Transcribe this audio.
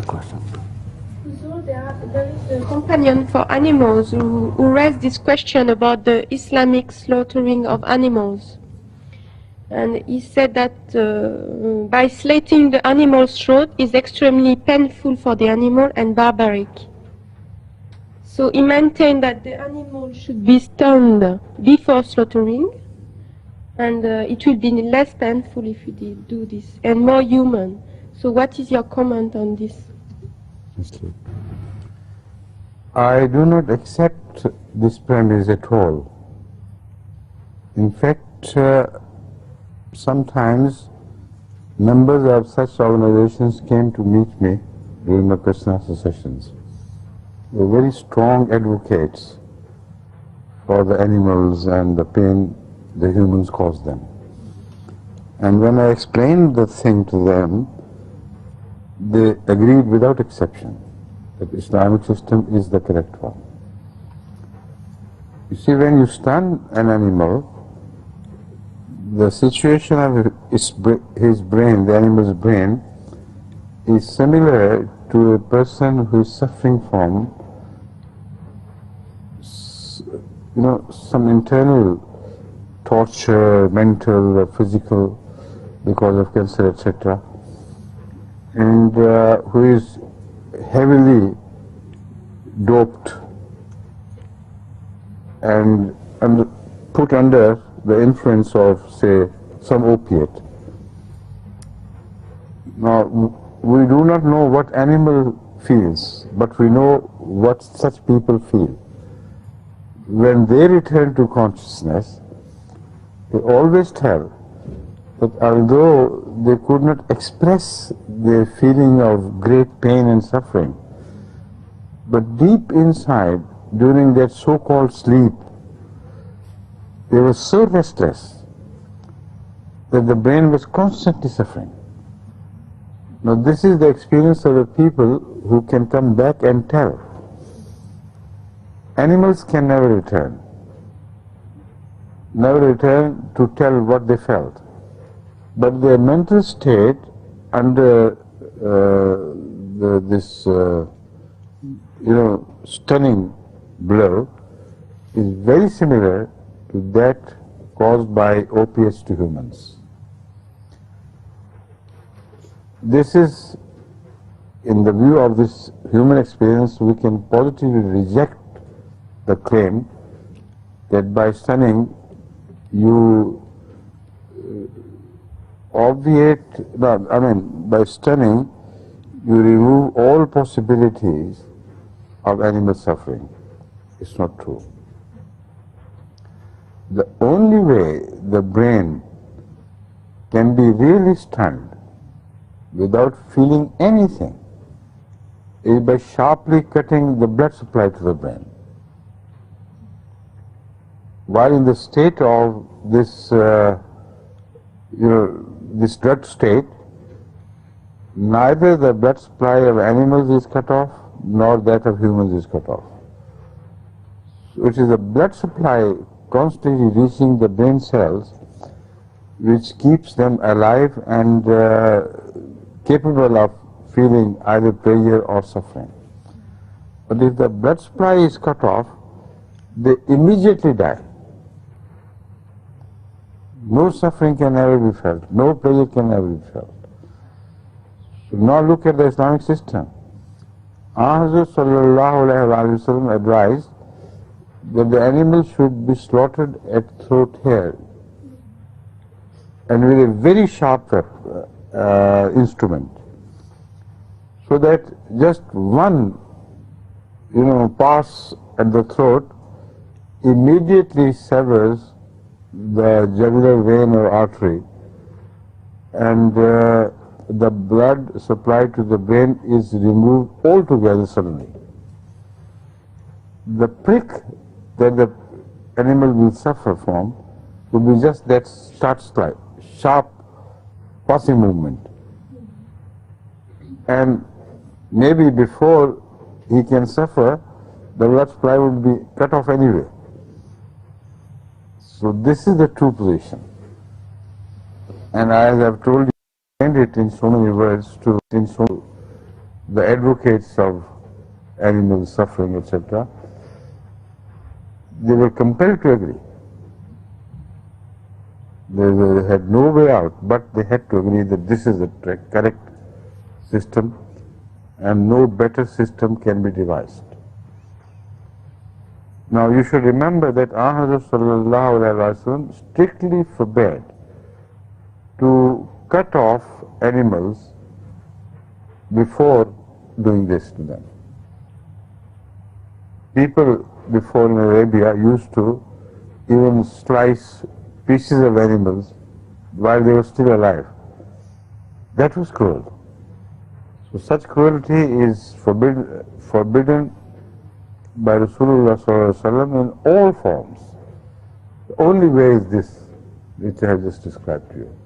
question. So there is a companion for animals who raised this question about the Islamic slaughtering of animals. And he said that by slitting the animal's throat is extremely painful for the animal and barbaric. So he maintained that the animal should be stunned before slaughtering, and it will be less painful if we do this, and more human. So what is your comment on this? I do not accept this premise at all. In fact, sometimes members of such organizations came to meet me during my question answer sessions. They were very strong advocates for the animals and the pain the humans cause them. And when I explained the thing to them, they agreed without exception that the Islamic system is the correct one. You see, when you stun an animal, the situation of his brain, the animal's brain, is similar to a person who is suffering from, some internal torture, mental or physical, because of cancer, etc., and who is heavily doped and put under the influence of, say, some opiate. Now, we do not know what animal feels, but we know what such people feel. When they return to consciousness, they always tell that although they could not express their feeling of great pain and suffering, but deep inside, during that so-called sleep, they were so restless that the brain was constantly suffering. Now this is the experience of the people who can come back and tell. Animals can never return to tell what they felt. But their mental state under this stunning blow is very similar to that caused by opiates to humans. This is, in the view of this human experience, we can positively reject the claim that by stunning you by stunning you remove all possibilities of animal suffering. It's not true. The only way the brain can be really stunned without feeling anything is by sharply cutting the blood supply to the brain. While in the state of this, this drug state, neither the blood supply of animals is cut off nor that of humans is cut off. So it is the blood supply constantly reaching the brain cells which keeps them alive and capable of feeling either pleasure or suffering. But if the blood supply is cut off, they immediately die. No suffering can ever be felt, no pleasure can ever be felt. So now look at the Islamic system. Hazrat sallallahu alayhi wa sallam advised that the animal should be slaughtered at throat hair and with a very sharp instrument, so that just one pass at the throat immediately severs the jugular vein or artery, and the blood supply to the brain is removed altogether suddenly. The prick that the animal will suffer from will be just that sharp passing movement, and maybe before he can suffer, the blood supply will be cut off anyway. So this is the true position, and as I have told you, it in so many words to the advocates of animal suffering, etc., they were compelled to agree. They had no way out, but they had to agree that this is the correct system and no better system can be devised. Now you should remember that Ahmad sallallahu alaihi wasallam strictly forbade to cut off animals before doing this to them. People before in Arabia used to even slice pieces of animals while they were still alive. That was cruel. So such cruelty is forbidden by Rasulullah sallallahu alaihi wasallam in all forms. The only way is this, which I have just described to you.